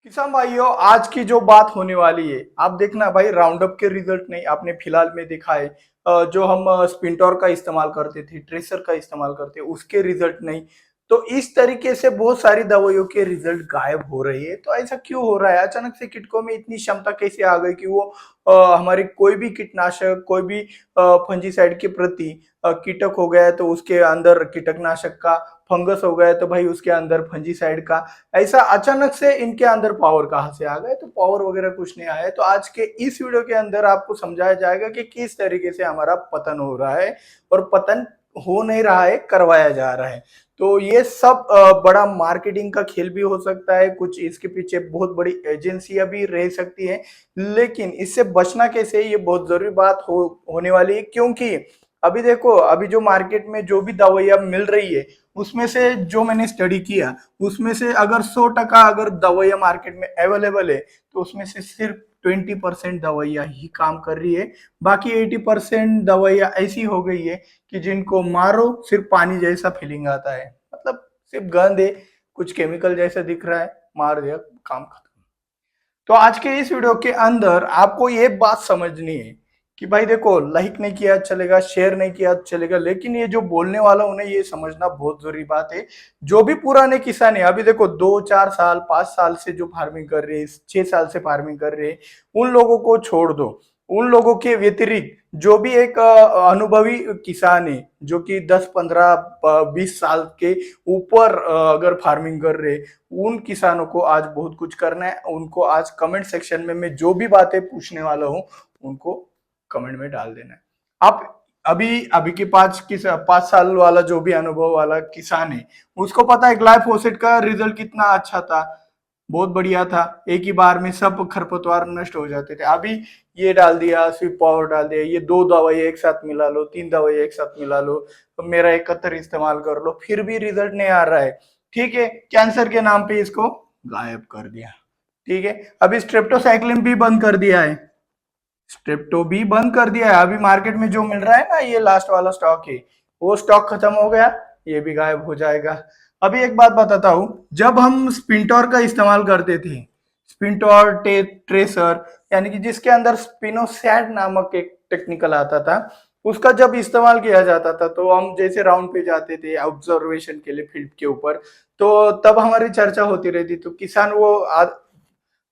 किसान भाइयों, आज की जो बात होने वाली है, आप देखना भाई, राउंड अप के रिजल्ट नहीं आपने फिलहाल में देखा है। जो हम स्पिंटोर का इस्तेमाल करते थे, ट्रेसर का इस्तेमाल करते, उसके रिजल्ट नहीं। तो इस तरीके से बहुत सारी दवाइयों के रिजल्ट गायब हो रही है। तो ऐसा क्यों हो रहा है? अचानक से कीटकों में इतनी क्षमता कैसे आ गई कि वो हमारी कोई भी कीटनाशक, कोई भी फंजीसाइड के प्रति कीटक हो गया है तो उसके अंदर कीटकनाशक का, फंगस हो गया है तो भाई उसके अंदर फंजीसाइड का। ऐसा अचानक से इनके अंदर पावर कहाँ से आ गए? तो पावर वगैरह कुछ नहीं आया है। तो आज के इस वीडियो के अंदर आपको समझाया जाएगा कि किस तरीके से हमारा पतन हो रहा है, और पतन हो नहीं रहा है, करवाया जा रहा है। तो ये सब बड़ा मार्केटिंग का खेल भी हो सकता है, कुछ इसके पीछे बहुत बड़ी एजेंसियां भी रह सकती है। लेकिन इससे बचना कैसे, ये बहुत जरूरी बात होने वाली है। क्योंकि अभी देखो, अभी जो मार्केट में जो भी दवाइयां मिल रही है, उसमें से जो मैंने स्टडी किया, उसमें से अगर 100% अगर दवाइयां मार्केट में अवेलेबल है, तो उसमें से सिर्फ 20% दवाइयां ही काम कर रही है। बाकी 80% दवाइयां ऐसी हो गई है कि जिनको मारो सिर्फ पानी जैसा फीलिंग आता है। मतलब सिर्फ गंध है, कुछ केमिकल जैसा दिख रहा है, मार दिया, काम खत्म। तो आज के इस वीडियो के अंदर आपको ये बात समझनी है कि भाई देखो, लाइक नहीं किया चलेगा, शेयर नहीं किया चलेगा, लेकिन ये जो बोलने वाला उन्हें ये समझना बहुत जरूरी बात है। जो भी पुराने किसान है, अभी देखो 2 4 साल 5 साल से जो फार्मिंग कर रहे हैं, 6 साल से फार्मिंग कर रहे हैं, उन लोगों को छोड़ दो। उन लोगों के व्यतिरिक्त जो भी एक अनुभवी किसान है, जो कि 10 15 20 साल के ऊपर अगर फार्मिंग कर रहे, उन किसानों को आज बहुत कुछ करना है। उनको आज कमेंट सेक्शन में मैं जो भी बातें पूछने वाला हूं, उनको कमेंट में डाल देना है। आप अभी अभी के 5 साल वाला जो भी अनुभव वाला किसान है, उसको पता है ग्लाइफोसेट का रिजल्ट कितना अच्छा था, बहुत बढ़िया था। एक ही बार में सब खरपतवार नष्ट हो जाते थे। अभी ये डाल दिया, स्वीप पावर डाल दिया, ये 2 दवाई एक साथ मिला लो, 3 दवाई एक साथ मिला लो, तो मेरा 71 इस्तेमाल कर लो, फिर भी रिजल्ट नहीं आ रहा है। ठीक है, कैंसर के नाम पे इसको गायब कर दिया। ठीक है, अभी स्ट्रेप्टोसाइक्लिन भी बंद कर दिया है, स्ट्रेप्टो भी बंद कर दिया है। अभी मार्केट में जो मिल रहा है ना, ये लास्ट वाला स्टॉक है, वो स्टॉक खत्म हो गया, ये भी गायब हो जाएगा। अभी एक बात बताता हूं, जब हम स्पिंटोर का इस्तेमाल करते थे, स्पिंटोर ट्रेसर, यानी कि जिसके अंदर स्पिनोसैड नामक एक टेक्निकल आता था, उसका जब इस्तेमाल किया जाता था, तो हम जैसे राउंड पे जाते थे ऑब्जर्वेशन के लिए फील्ड के ऊपर, तो तब हमारी चर्चा होती रहती। तो किसान वो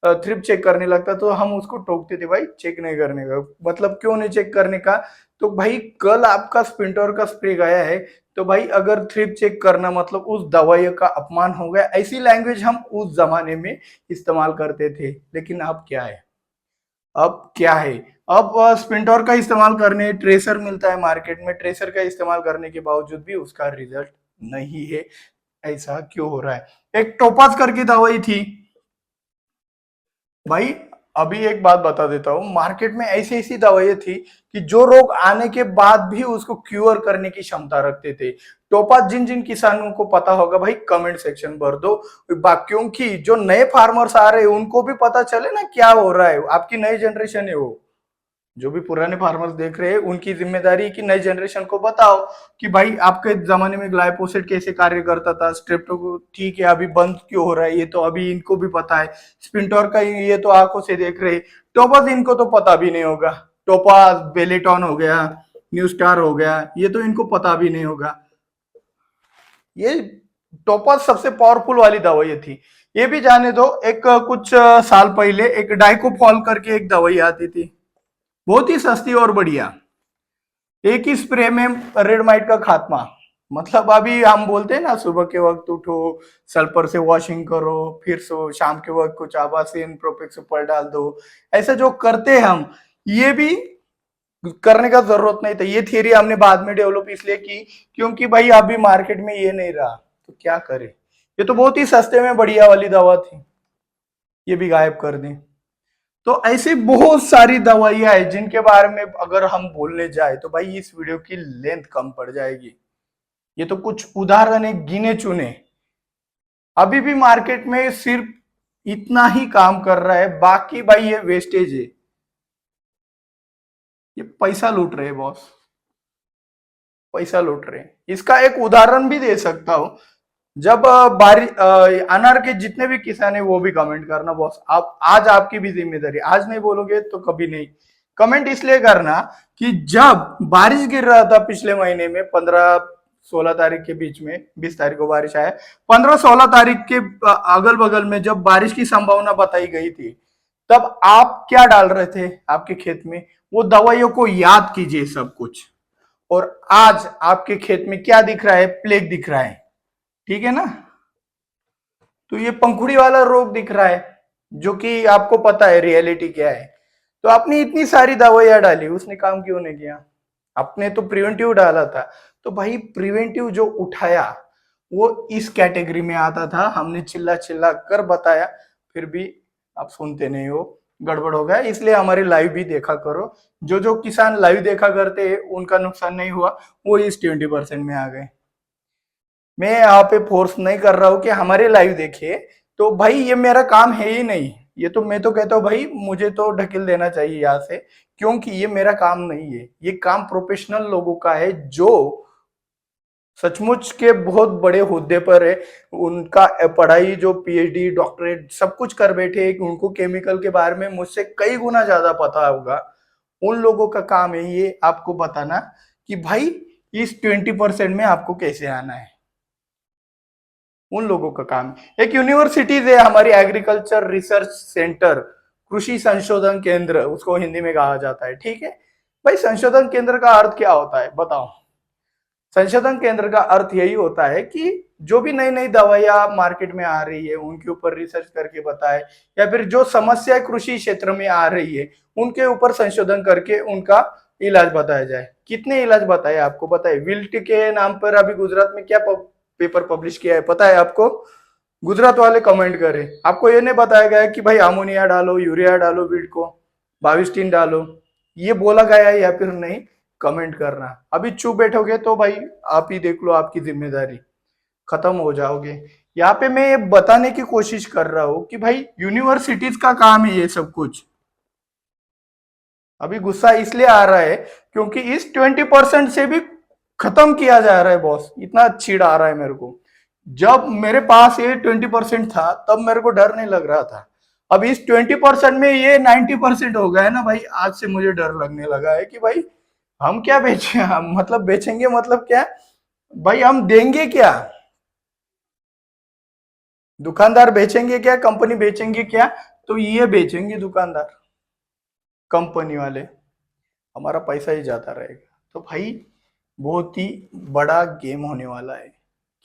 थ्रिप चेक करने लगता, तो हम उसको टोकते थे, भाई चेक नहीं करने का मतलब, क्यों नहीं चेक करने का? तो भाई कल आपका स्पिंटोर का स्प्रे गया है, तो भाई अगर थ्रिप चेक करना मतलब उस दवाई का अपमान हो गया। ऐसी लैंग्वेज हम उस जमाने में इस्तेमाल करते थे। लेकिन अब क्या है? अब क्या है? अब स्पिंटोर का इस्तेमाल करने, ट्रेसर मिलता है मार्केट में, ट्रेसर का इस्तेमाल करने के बावजूद भी उसका रिजल्ट नहीं है। ऐसा क्यों हो रहा है? एक टोपाज करके दवाई थी भाई। अभी एक बात बता देता हूँ, मार्केट में ऐसी ऐसी दवाइयां थी कि जो रोग आने के बाद भी उसको क्यूर करने की क्षमता रखते थे। टोपाज जिन जिन किसानों को पता होगा भाई, कमेंट सेक्शन भर दो। क्योंकि जो नए फार्मर्स आ रहे हैं उनको भी पता चले ना क्या हो रहा है। आपकी नई जनरेशन है वो, जो भी पुराने फार्मर्स देख रहे हैं, उनकी जिम्मेदारी है कि नई जनरेशन को बताओ कि भाई आपके जमाने में ग्लाइफोसेट कैसे कार्य करता था, स्ट्रेप्टो को ठीक है अभी बंद क्यों हो रहा है, ये तो अभी इनको भी पता है। स्पिंटोर का ये तो आंखों से देख रहे हैं, टोपाज इनको तो पता भी नहीं होगा। टोपाज, बेलेटॉन हो गया, न्यू स्टार हो गया, ये तो इनको पता भी नहीं होगा। ये टोपाज सबसे पावरफुल वाली दवाई थी। ये भी जाने दो, एक कुछ साल पहले एक डाइकोफॉल करके एक दवाई आती थी, बहुत ही सस्ती और बढ़िया, एक ही स्प्रे में रेड माइट का खात्मा। मतलब अभी हम बोलते हैं ना, सुबह के वक्त उठो, सल्फर से वॉशिंग करो, फिर सो शाम के वक्त कुछ आबासीन प्रोपेक्स सुपर डाल दो, ऐसा जो करते हैं हम, ये भी करने का जरूरत नहीं था। ये थियरी हमने बाद में डेवलप इसलिए की क्योंकि भाई अभी मार्केट में ये नहीं रहा, तो क्या करे? ये तो बहुत ही सस्ते में बढ़िया वाली दवा थी, ये भी गायब कर दी। तो ऐसे बहुत सारी दवाइयां हैं जिनके बारे में अगर हम बोलने जाए तो भाई इस वीडियो की लेंथ कम पड़ जाएगी। ये तो कुछ उदाहरण है गिने चुने। अभी भी मार्केट में सिर्फ इतना ही काम कर रहा है, बाकी भाई ये वेस्टेज है, ये पैसा लूट रहे हैं बॉस, पैसा लूट रहे हैं। इसका एक उदाहरण भी दे सकता हूं। जब बारिश अनार के जितने भी किसान है वो भी कमेंट करना बॉस, आप आज आपकी भी जिम्मेदारी, आज नहीं बोलोगे तो कभी नहीं। कमेंट इसलिए करना कि जब बारिश गिर रहा था पिछले महीने में 15-16 तारीख के बीच में, 20 तारीख को बारिश आया, 15-16 तारीख के अगल बगल में जब बारिश की संभावना बताई गई थी, तब आप क्या डाल रहे थे आपके खेत में? वो दवाइयों को याद कीजिए सब कुछ। और आज आपके खेत में क्या दिख रहा है? प्लेग दिख रहा है, ठीक है ना? तो ये पंखुड़ी वाला रोग दिख रहा है, जो कि आपको पता है रियलिटी क्या है। तो आपने इतनी सारी दवाइयां डाली, उसने काम क्यों नहीं किया? आपने तो प्रिवेंटिव डाला था। तो भाई प्रिवेंटिव जो उठाया वो इस कैटेगरी में आता था, हमने चिल्ला चिल्ला कर बताया, फिर भी आप सुनते नहीं हो, गड़बड़ हो गया। इसलिए हमारी लाइव भी देखा करो। जो जो किसान लाइव देखा करते हैं उनका नुकसान नहीं हुआ, वो इस 20% में आ गए। मैं यहाँ पे फोर्स नहीं कर रहा हूँ कि हमारे लाइव देखिए, तो भाई ये मेरा काम है ही नहीं। ये तो मैं तो कहता हूँ भाई मुझे तो ढकेल देना चाहिए यहाँ से, क्योंकि ये मेरा काम नहीं है। ये काम प्रोफेशनल लोगों का है जो सचमुच के बहुत बड़े होद्दे पर है। उनका पढ़ाई जो पीएचडी डॉक्टरेट सब कुछ कर बैठे, उनको केमिकल के बारे में मुझसे कई गुना ज्यादा पता होगा। उन लोगों का काम है ये आपको बताना कि भाई इस 20% में आपको कैसे आना है। उन लोगों का काम है। एक यूनिवर्सिटीज है हमारी, एग्रीकल्चर रिसर्च सेंटर, कृषि संशोधन केंद्र उसको हिंदी में कहा जाता है, ठीक है भाई। संशोधन केंद्र का अर्थ क्या होता है बताओ? संशोधन केंद्र का अर्थ यही होता है कि जो भी नई नई दवाइयां मार्केट में आ रही है उनके ऊपर रिसर्च करके बताए, या फिर जो समस्या कृषि क्षेत्र में आ रही है उनके ऊपर संशोधन करके उनका इलाज बताया जाए। कितने इलाज बताए आपको? बताए विल्ट के नाम पर अभी गुजरात में क्या पेपर पब्लिश किया है पता है आपको? गुजरात वाले कमेंट करें। आपको ये नहीं बताया गया कि भाई अमोनिया डालो, यूरिया डालो, विल्ट को बाविस्टीन डालो, ये बोला गया है या फिर नहीं? कमेंट करना। अभी चुप बैठोगे तो भाई आप ही देख लो, आपकी जिम्मेदारी खत्म हो जाओगे। यहाँ पे मैं ये बताने की कोशिश कर रहा हूँ कि भाई यूनिवर्सिटीज का काम है ये सब कुछ। अभी गुस्सा इसलिए आ रहा है क्योंकि इस 20% से भी खत्म किया जा रहा है बॉस, इतना चिढ़ आ रहा है मेरे को। जब मेरे पास ये 20% था तब मेरे को डर नहीं लग रहा था। अब इस 20% में ये 90% हो गया है ना भाई, आज से मुझे डर लगने लगा है कि भाई हम क्या बेचे, हम मतलब बेचेंगे मतलब क्या भाई, हम देंगे क्या? दुकानदार बेचेंगे क्या? कंपनी बेचेंगे क्या? तो ये बेचेंगे दुकानदार, कंपनी वाले, हमारा पैसा ही जाता रहेगा। तो भाई बहुत ही बड़ा गेम होने वाला है,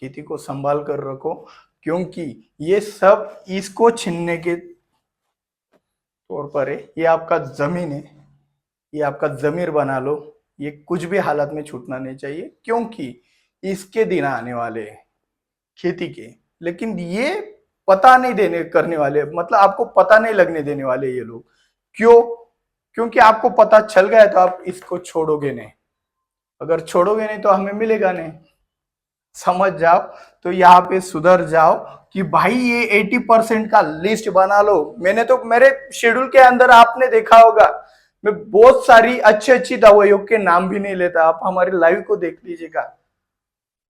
खेती को संभाल कर रखो, क्योंकि ये सब इसको छीनने के तौर पर है। ये आपका जमीन है, ये आपका जमीर बना लो, ये कुछ भी हालत में छूटना नहीं चाहिए, क्योंकि इसके दिन आने वाले हैं खेती के। लेकिन ये पता नहीं देने करने वाले, मतलब आपको पता नहीं लगने देने वाले ये लोग। क्यों? क्योंकि आपको पता चल गया तो आप इसको छोड़ोगे नहीं। अगर छोड़ोगे नहीं तो हमें मिलेगा नहीं। समझ जाओ, तो यहाँ पे सुधर जाओ कि भाई ये 80% का लिस्ट बना लो। मैंने तो मेरे शेड्यूल के अंदर आपने देखा होगा, मैं बहुत सारी अच्छी अच्छी दवाइयों के नाम भी नहीं लेता। आप हमारे लाइव को देख लीजिएगा,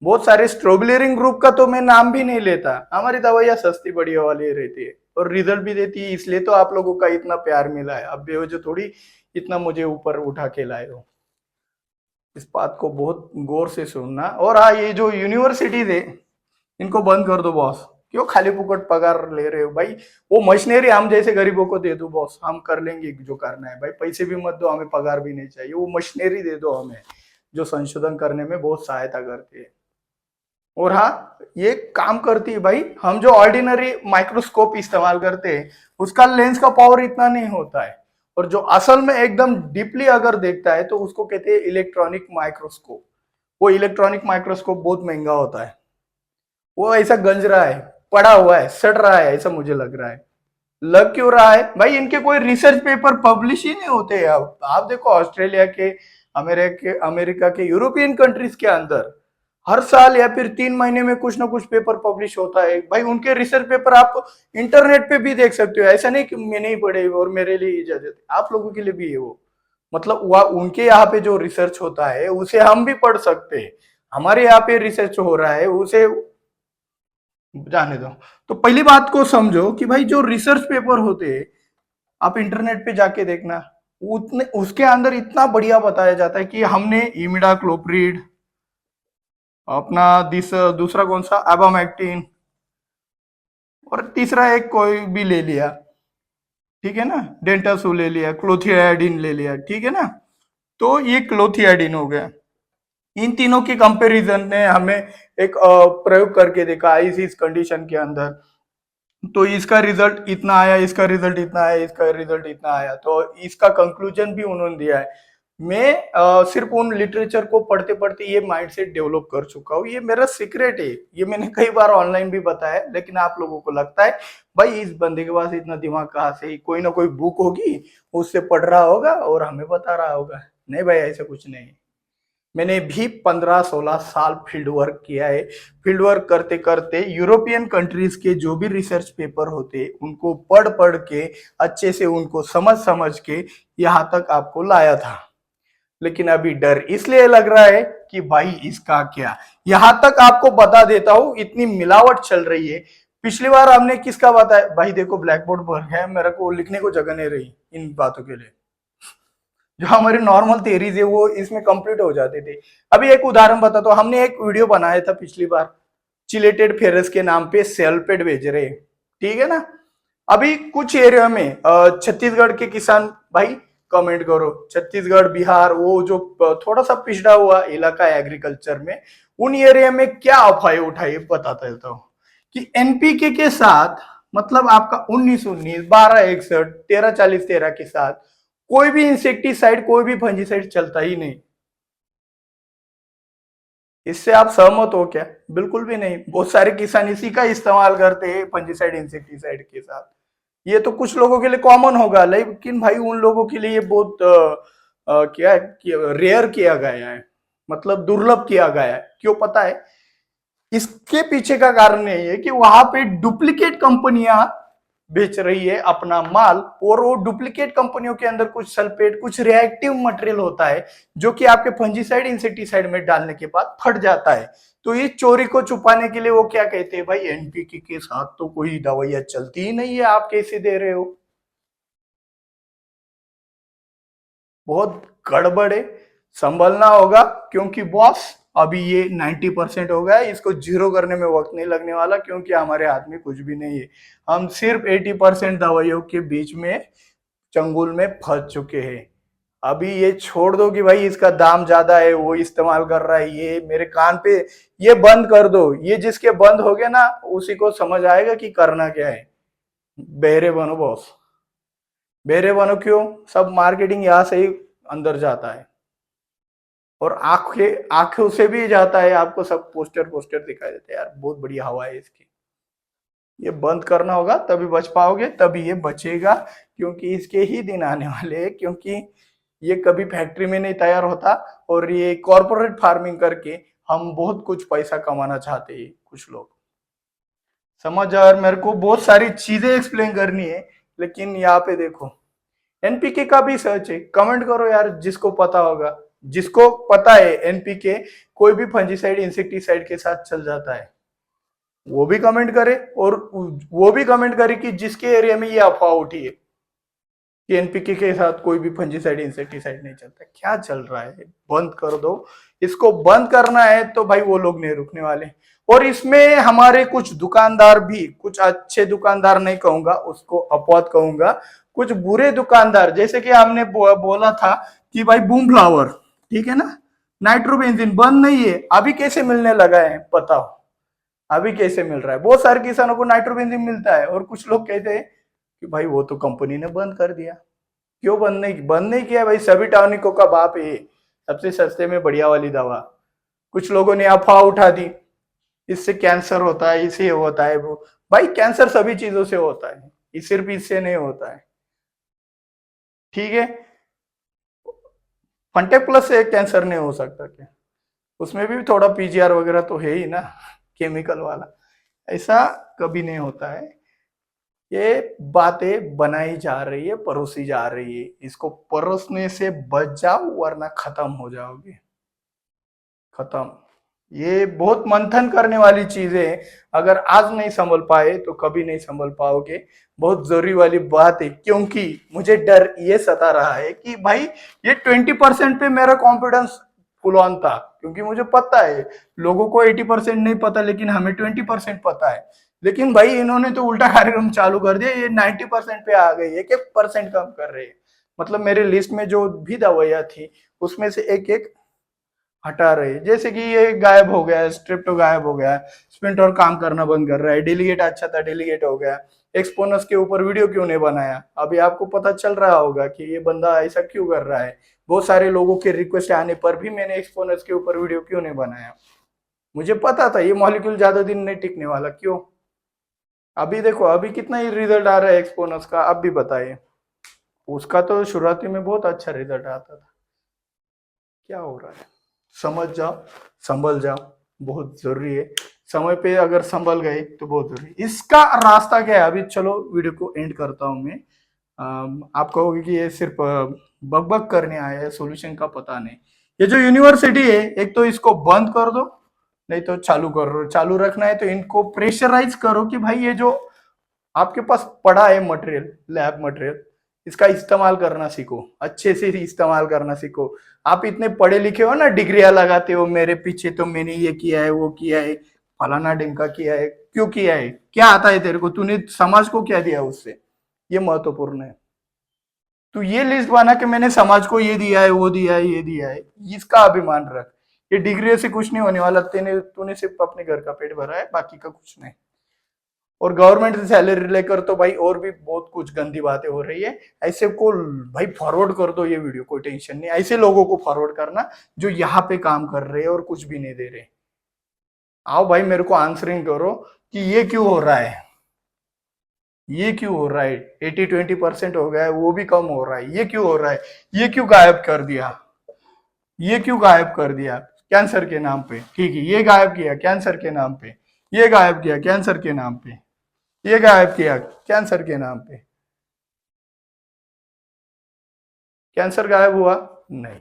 बहुत सारे स्ट्रोबेलियरिंग ग्रुप का तो मैं नाम भी नहीं लेता। हमारी दवाइयां सस्ती बढ़िया वाली रहती है और रिजल्ट भी देती है, इसलिए तो आप लोगों का इतना प्यार मिला है। अब बेवजह थोड़ी इतना मुझे ऊपर उठा के लाए हो। इस बात को बहुत गौर से सुनना। और हाँ, ये जो यूनिवर्सिटीज है इनको बंद कर दो बॉस। क्यों खाली फुकट पगार ले रहे हो भाई? वो मशीनरी हम जैसे गरीबों को दे दो बॉस, हम कर लेंगे जो करना है भाई। पैसे भी मत दो, हमें पगार भी नहीं चाहिए। वो मशीनरी दे दो हमें, जो संशोधन करने में बहुत सहायता करती है। और हाँ, ये काम करती है भाई। हम जो ऑर्डिनरी माइक्रोस्कोप इस्तेमाल करते हैं उसका लेंस का पावर इतना नहीं होता है, और जो असल में एकदम डीपली अगर देखता है तो उसको कहते हैं इलेक्ट्रॉनिक माइक्रोस्कोप। वो इलेक्ट्रॉनिक माइक्रोस्कोप बहुत महंगा होता है। वो ऐसा गंज रहा है, पड़ा हुआ है, सड़ रहा है, ऐसा मुझे लग रहा है। लग क्यों रहा है भाई? इनके कोई रिसर्च पेपर पब्लिश ही नहीं होते। अब आप देखो ऑस्ट्रेलिया के, अमेरिका के, यूरोपियन कंट्रीज के अंदर हर साल या फिर 3 महीने में कुछ ना कुछ पेपर पब्लिश होता है भाई। उनके रिसर्च पेपर आप इंटरनेट पे भी देख सकते हो। ऐसा नहीं कि मैं नहीं पढ़े और मेरे लिए इजाजत है, आप लोगों के लिए भी है वो। मतलब वह उनके यहाँ पे जो रिसर्च होता है उसे हम भी पढ़ सकते हैं। हमारे यहाँ पे रिसर्च हो रहा है उसे जाने दो। तो पहली बात को समझो कि भाई जो रिसर्च पेपर होते हैं, आप इंटरनेट पे जाके देखना, उतने उसके अंदर इतना बढ़िया बताया जाता है कि हमने इमिडाक्लोप्रिड, अपना दूसरा कौन सा, एबामेक्टिन, और तीसरा एक कोई भी ले लिया, ठीक है ना, डेंटासू ले लिया, क्लोथियाडिन ले लिया, ठीक है ना। तो ये क्लोथियाडिन हो गया। इन तीनों के कंपैरिजन ने हमें एक प्रयोग करके देखा इस कंडीशन के अंदर, तो इसका रिजल्ट इतना आया, इसका रिजल्ट इतना आया, इसका रिजल्ट इतना आया, तो इसका कंक्लूजन भी उन्होंने दिया है। मैं सिर्फ उन लिटरेचर को पढ़ते पढ़ते ये माइंडसेट डेवलप कर चुका हूँ, ये मेरा सीक्रेट है, ये मैंने कई बार ऑनलाइन भी बताया, लेकिन आप लोगों को लगता है भाई इस बंदे के पास इतना दिमाग कहाँ से, कोई ना कोई बुक होगी उससे पढ़ रहा होगा और हमें बता रहा होगा। नहीं भाई, ऐसा कुछ नहीं। मैंने भी 15-16 साल फील्ड वर्क किया है। फील्ड वर्क करते करते यूरोपियन कंट्रीज के जो भी रिसर्च पेपर होते उनको पढ़ पढ़ के, अच्छे से उनको समझ समझ के यहाँ तक आपको लाया था। लेकिन अभी डर इसलिए लग रहा है कि भाई इसका क्या, यहां तक आपको बता देता हूं, इतनी मिलावट चल रही है। पिछली बार हमने किसका बताया भाई, देखो ब्लैक बोर्ड पर है, मेरे को लिखने को जगह नहीं रही इन बातों के लिए। जो हमारे नॉर्मल थियरीज है वो इसमें कंप्लीट हो जाते थे। अभी एक उदाहरण बताता हूँ, हमने एक वीडियो बनाया था पिछली बार, चिलेटेड फेरस के नाम पे सेलपेड भेज रहे, ठीक है ना। अभी कुछ एरिया में छत्तीसगढ़ के किसान भाई कमेंट करो, छत्तीसगढ़ बिहार वो जो थोड़ा सा पिछड़ा हुआ इलाका है एग्रीकल्चर में, उन एरिया में क्या अफवाहें उठाई बताता रहता हूँ कि एनपीके के साथ, मतलब आपका 19-19, 12-61, 13-40-13 के साथ कोई भी इंसेक्टिसाइड, कोई भी फंजीसाइड चलता ही नहीं। इससे आप सहमत हो क्या? बिल्कुल भी नहीं। बहुत सारे किसान इसी का इस्तेमाल करते हैं फंजीसाइड इंसेक्टिसाइड के साथ। ये तो कुछ लोगों के लिए कॉमन होगा, लेकिन भाई उन लोगों के लिए ये बहुत क्या रेयर किया गया है, मतलब दुर्लभ किया गया है। क्यों पता है? इसके पीछे का कारण यही है कि वहां पे डुप्लीकेट कंपनियां बेच रही है अपना माल, और वो डुप्लीकेट कंपनियों के अंदर कुछ सल्फेट, कुछ रिएक्टिव मटेरियल होता है जो कि आपके फंजीसाइड इंसेक्टिसाइड में डालने के बाद फट जाता है। तो ये चोरी को छुपाने के लिए वो क्या कहते हैं, भाई एनपीके के साथ तो कोई दवाइयां चलती ही नहीं है, आप कैसे दे रहे हो? बहुत गड़बड़ है, संभलना होगा। क्योंकि बॉस अभी ये 90% हो गया है, इसको जीरो करने में वक्त नहीं लगने वाला, क्योंकि हमारे हाथ में कुछ भी नहीं है। हम सिर्फ 80% दवाइयों के बीच में चंगुल में फंस चुके हैं। अभी ये छोड़ दो कि भाई इसका दाम ज्यादा है, वो इस्तेमाल कर रहा है, ये मेरे कान पे, ये बंद कर दो। ये जिसके बंद हो गए ना, उसी को समझ आएगा कि करना क्या है। बहरे बनो बॉस, बहरे बनो। क्यों? सब मार्केटिंग यहाँ से ही अंदर जाता है, और आंखों से भी जाता है। आपको सब पोस्टर पोस्टर दिखाई देते हैं, यार बहुत बढ़िया हवा है इसकी। ये बंद करना होगा तभी बच पाओगे, तभी ये बचेगा, क्योंकि इसके ही दिन आने वाले हैं। क्योंकि ये कभी फैक्ट्री में नहीं तैयार होता, और ये कॉर्पोरेट फार्मिंग करके हम बहुत कुछ पैसा कमाना चाहते हैं कुछ लोग। समझ, और मेरे को बहुत सारी चीजें एक्सप्लेन करनी है, लेकिन यहाँ पे देखो, एनपीके का भी सर्च है, कमेंट करो यार जिसको पता होगा। जिसको पता है एनपीके कोई भी फंजीसाइड इंसेक्टिसाइड के साथ चल जाता है, वो भी कमेंट करे, और वो भी कमेंट करे कि जिसके एरिया में ये अफवाह उठी है कि एनपीके के साथ कोई भी फंजीसाइड इंसेक्टिसाइड नहीं चलता। क्या चल रहा है? बंद कर दो। इसको बंद करना है तो भाई वो लोग नहीं रुकने वाले। और इसमें हमारे कुछ दुकानदार भी, कुछ अच्छे दुकानदार नहीं कहूंगा, उसको अपवाद कहूंगा, कुछ बुरे दुकानदार, जैसे कि हमने बोला था कि भाई बूम फ्लावर, ठीक है ना, नाइट्रोबेंजीन बंद नहीं है, अभी कैसे मिलने लगा है बताओ? अभी कैसे मिल रहा है? बहुत सारे किसानों को नाइट्रोबेंजीन मिलता है, और कुछ लोग कहते हैं कि भाई वो तो कंपनी ने बंद कर दिया। क्यों बंद नहीं किया भाई? सभी टॉनिकों का बाप है, सबसे सस्ते में बढ़िया वाली दवा। कुछ लोगों ने अफवाह उठा दी इससे कैंसर होता है, इसे होता है वो। भाई कैंसर सभी चीजों से होता है, ये सिर्फ इससे नहीं होता है, ठीक है। फंटेक प्लस से कैंसर नहीं हो सकता क्या? उसमें भी थोड़ा पीजीआर वगैरह तो है ही ना, केमिकल वाला। ऐसा कभी नहीं होता है। ये बातें बनाई जा रही है, परोसी जा रही है, इसको परोसने से बच जाओ वरना खत्म हो जाओगे, खत्म। ये बहुत मंथन करने वाली चीजें हैं। अगर आज नहीं संभल पाए तो कभी नहीं संभल पाओगे। बहुत जरूरी वाली बात है, क्योंकि मुझे डर ये सता रहा है कि भाई ये 20% पे मेरा कॉन्फिडेंस फुल ऑन था, क्योंकि मुझे पता है लोगों को 80% नहीं पता, लेकिन हमें 20% पता है। लेकिन भाई इन्होंने तो उल्टा कार्यक्रम चालू कर दिया, ये 90% पे आ गई, एक एक परसेंट कम कर रहे हैं। मतलब मेरे लिस्ट में जो भी दवाइयां थी उसमें से एक एक हटा रहे हैं। जैसे कि ये गायब हो गया है, स्ट्रिप्टो गायब हो गया है, स्पिंटर काम करना बंद कर रहा है, डेलीगेट अच्छा था डेलीगेट हो गया। एक्सपोनस के ऊपर वीडियो क्यों नहीं बनाया, अभी आपको पता चल रहा होगा कि ये बंदा ऐसा क्यों कर रहा है। बहुत सारे लोगों के रिक्वेस्ट आने पर भी मैंने एक्सपोनस के ऊपर वीडियो क्यों नहीं बनाया। मुझे पता था ये मॉलिक्यूल ज्यादा दिन नहीं टिकने वाला, क्यों। अभी देखो अभी कितना ही रिजल्ट आ रहा है एक्सपोनस का, अब भी बताइए। उसका तो शुरुआती में बहुत अच्छा रिजल्ट आता था, क्या हो रहा है। समझ जाओ, संभल जाओ, बहुत जरूरी है। समय पे अगर संभल गए तो बहुत जरूरी है। इसका रास्ता क्या है, अभी चलो वीडियो को एंड करता हूं मैं। आप कहोगे कि ये सिर्फ बकबक करने आया है, सॉल्यूशन का पता नहीं। ये जो यूनिवर्सिटी है, एक तो इसको बंद कर दो, नहीं तो चालू करो। चालू रखना है तो इनको प्रेशराइज करो कि भाई ये जो आपके पास पड़ा है मटेरियल, लैब मटेरियल, इसका इस्तेमाल करना सीखो, अच्छे से ही इस्तेमाल करना सीखो। आप इतने पढ़े लिखे हो ना, डिग्रियां लगाते हो मेरे पीछे, तो मैंने ये किया है वो किया है, फलाना ढिमका किया है, क्यों किया है, क्या आता है तेरे को, तूने समाज को क्या दिया उससे, ये महत्वपूर्ण है। तू ये लिस्ट बना के मैंने समाज को ये दिया है वो दिया है ये दिया है, इसका अभिमान रख। ये डिग्री से कुछ नहीं होने वाला, तेने तूने सिर्फ अपने घर का पेट भरा है, बाकी का कुछ नहीं। और गवर्नमेंट से सैलरी लेकर तो भाई और भी बहुत कुछ गंदी बातें हो रही है। ऐसे को भाई फॉरवर्ड कर दो ये वीडियो, कोई टेंशन नहीं, ऐसे लोगों को फॉरवर्ड करना जो यहाँ पे काम कर रहे हैं और कुछ भी नहीं दे रहे। आओ भाई मेरे को आंसरिंग करो कि ये क्यों हो रहा है, ये क्यों हो रहा है। 80-20% हो गया है, वो भी कम हो रहा है, ये क्यों हो रहा है, ये क्यों गायब कर दिया, ये क्यों गायब कर दिया कैंसर के नाम पे, ठीक है ये गायब किया कैंसर के नाम पे, ये गायब किया कैंसर के नाम पे, ये गायब किया कैंसर के नाम पे। कैंसर गायब हुआ नहीं।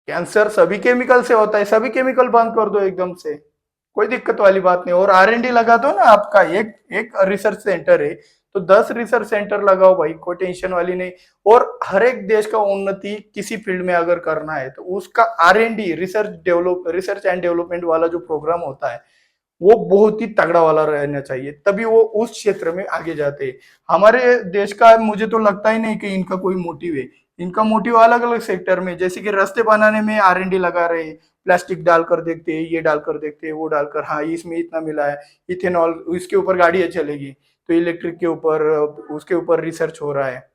कैंसर सभी केमिकल से होता है, सभी केमिकल बंद कर दो एकदम से, कोई दिक्कत वाली बात नहीं। और R&D लगा दो ना, आपका एक एक रिसर्च सेंटर है तो 10 रिसर्च सेंटर लगाओ भाई, कोई टेंशन वाली नहीं। और हर एक देश का उन्नति किसी फील्ड में अगर करना है तो उसका R&D, रिसर्च एंड डेवलपमेंट वाला जो प्रोग्राम होता है वो बहुत ही तगड़ा वाला रहना चाहिए, तभी वो उस क्षेत्र में आगे जाते हैं। हमारे देश का मुझे तो लगता ही नहीं कि इनका कोई मोटिव है। इनका मोटिव अलग अलग सेक्टर में, जैसे कि रास्ते बनाने में R&D लगा रहे हैं, प्लास्टिक डालकर देखते हैं, ये डालकर देखते हैं, वो डालकर, हाँ इसमें इतना मिला है, इथेनॉल, इसके ऊपर गाड़ियां चलेगी तो इलेक्ट्रिक के ऊपर, उसके ऊपर रिसर्च हो रहा है।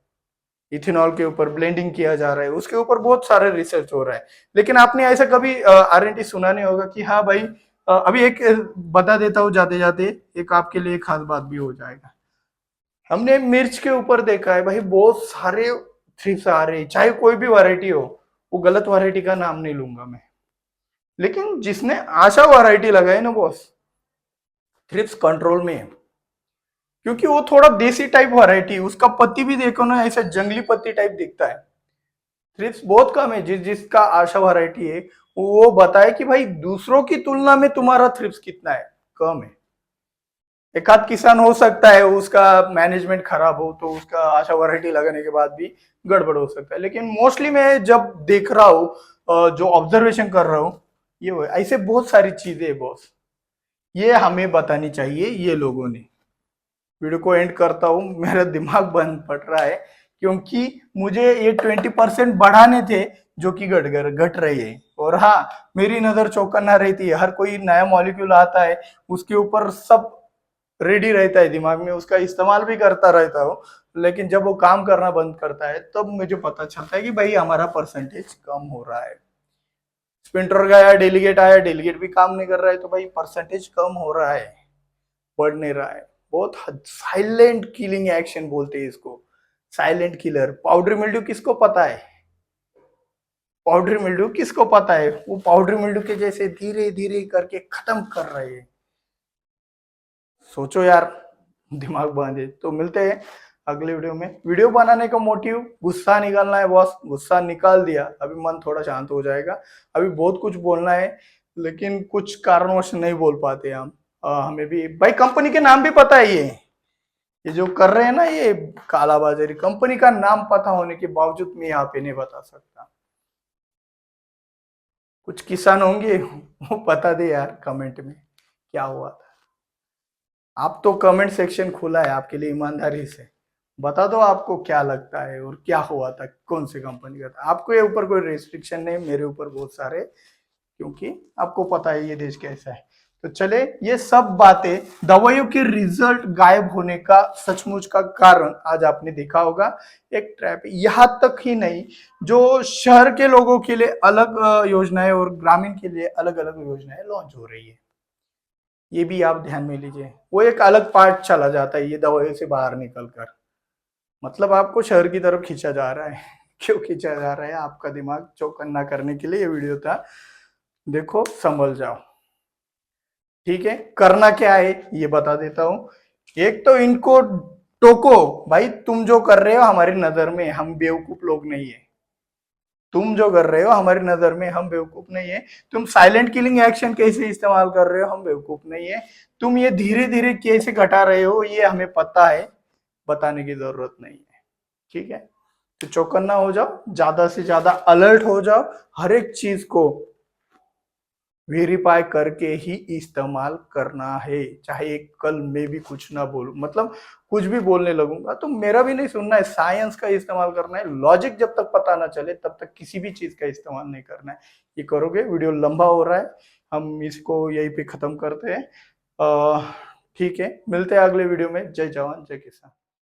इथेनॉल के ऊपर ब्लेंडिंग किया जा रहा है, उसके ऊपर बहुत सारे रिसर्च हो रहा है। लेकिन आपने ऐसा कभी R&D सुना नहीं होगा कि हाँ भाई, अभी एक बता देता हूँ जाते जाते, एक आपके लिए खास बात भी हो जाएगा। हमने मिर्च के ऊपर देखा है भाई, बहुत सारे थ्रिप्स आ रहे हैं, चाहे कोई भी वैरायटी हो। वो गलत वैरायटी का नाम नहीं लूंगा मैं, लेकिन जिसने आशा वैरायटी लगाई ना बॉस, थ्रिप्स कंट्रोल में है। क्योंकि वो थोड़ा देसी टाइप वैरायटी, उसका पत्ती भी देखो ना, ऐसा जंगली पत्ती टाइप दिखता है। थ्रिप्स बहुत कम है, जिसका आशा वैरायटी है वो बताए कि भाई दूसरों की तुलना में तुम्हारा थ्रिप्स कितना है, कम है। एक आध किसान हो सकता है उसका मैनेजमेंट खराब हो तो उसका आशा वैरायटी लगाने के बाद भी गड़बड़ हो सकता है, लेकिन मोस्टली मैं जब देख रहा हूँ, जो ऑब्जर्वेशन कर रहा हूँ, ये वो ऐसे बहुत सारी चीजें है बॉस, ये हमें बतानी चाहिए ये लोगों ने। वीडियो को एंड करता हूँ, मेरा दिमाग बंद पड़ रहा है, क्योंकि मुझे ये 20% बढ़ाने थे जो कि घट रही है। और हाँ, मेरी नजर चौकन्ना रहती है, हर कोई नया मॉलिक्यूल आता है उसके ऊपर सब रेडी रहता है दिमाग में, उसका इस्तेमाल भी करता रहता हूँ। लेकिन जब वो काम करना बंद करता है तब मुझे पता चलता है कि भाई हमारा परसेंटेज कम हो रहा है। स्पिंटर गया, डेलीगेट आया, डेलीगेट भी काम नहीं कर रहा है, तो भाई परसेंटेज कम हो रहा है, बढ़ नहीं रहा है। बहुत साइलेंट किलिंग एक्शन बोलते हैं इसको, साइलेंट किलर। पाउडर मिल्ड्यू किसको पता है, पाउडर मिल्ड्यू किसको पता है, वो पाउडर मिल्ड्यू के जैसे धीरे धीरे करके खत्म कर रहे हैं। सोचो यार, दिमाग बांधे। तो मिलते हैं अगले वीडियो में। वीडियो बनाने का मोटिव गुस्सा निकालना है बॉस, गुस्सा निकाल दिया, अभी मन थोड़ा शांत हो जाएगा। अभी बहुत कुछ बोलना है, लेकिन कुछ कारणवश नहीं बोल पाते हम। हमें भी भाई कंपनी के नाम भी पता है, ये जो कर रहे हैं ना ये कालाबाजारी, कंपनी का नाम पता होने के बावजूद मैं यहाँ पे नहीं बता सकता। कुछ किसान होंगे वो बता दे यार कमेंट में क्या हुआ था। आप तो कमेंट सेक्शन खुला है आपके लिए, ईमानदारी से बता दो आपको क्या लगता है और क्या हुआ था, कौन सी कंपनी का था। आपके ऊपर कोई रेस्ट्रिक्शन नहीं, मेरे ऊपर बहुत सारे, क्योंकि आपको पता है ये देश कैसा है। तो चले, ये सब बातें दवाइयों के रिजल्ट गायब होने का सचमुच का कारण आज आपने देखा होगा, एक ट्रैप। यहाँ तक ही नहीं, जो शहर के लोगों के लिए अलग योजनाएं और ग्रामीण के लिए अलग अलग योजनाएं लॉन्च हो रही है, ये भी आप ध्यान में लीजिए। वो एक अलग पार्ट चला जाता है ये दवाइयों से बाहर निकल कर। मतलब आपको शहर की तरफ खींचा जा रहा है। क्यों खींचा जा रहा है, आपका दिमाग चौकन्ना करने के लिए ये वीडियो था। देखो संभल जाओ, ठीक है। करना क्या है ये बता देता हूं। एक तो इनको टोको, भाई तुम जो कर रहे हो हमारी नजर में हम बेवकूफ लोग नहीं है। तुम जो कर रहे हो हमारी नजर में हम बेवकूफ नहीं है। तुम साइलेंट किलिंग एक्शन कैसे इस्तेमाल कर रहे हो, हम बेवकूफ नहीं है। तुम ये धीरे धीरे कैसे घटा रहे हो, ये हमें पता है, बताने की जरूरत नहीं है, ठीक है। तो चौकन्ना हो जाओ, ज्यादा से ज्यादा अलर्ट हो जाओ, हर एक चीज को वेरीफाई करके ही इस्तेमाल करना है। चाहे एक कल मैं भी कुछ ना बोलूं, मतलब कुछ भी बोलने लगूंगा तो मेरा भी नहीं सुनना है, साइंस का इस्तेमाल करना है। लॉजिक जब तक पता ना चले तब तक किसी भी चीज का इस्तेमाल नहीं करना है। ये करोगे, वीडियो लंबा हो रहा है, हम इसको यहीं पे खत्म करते हैं। ठीक है, मिलते हैं अगले वीडियो में। जय जवान जय किसान।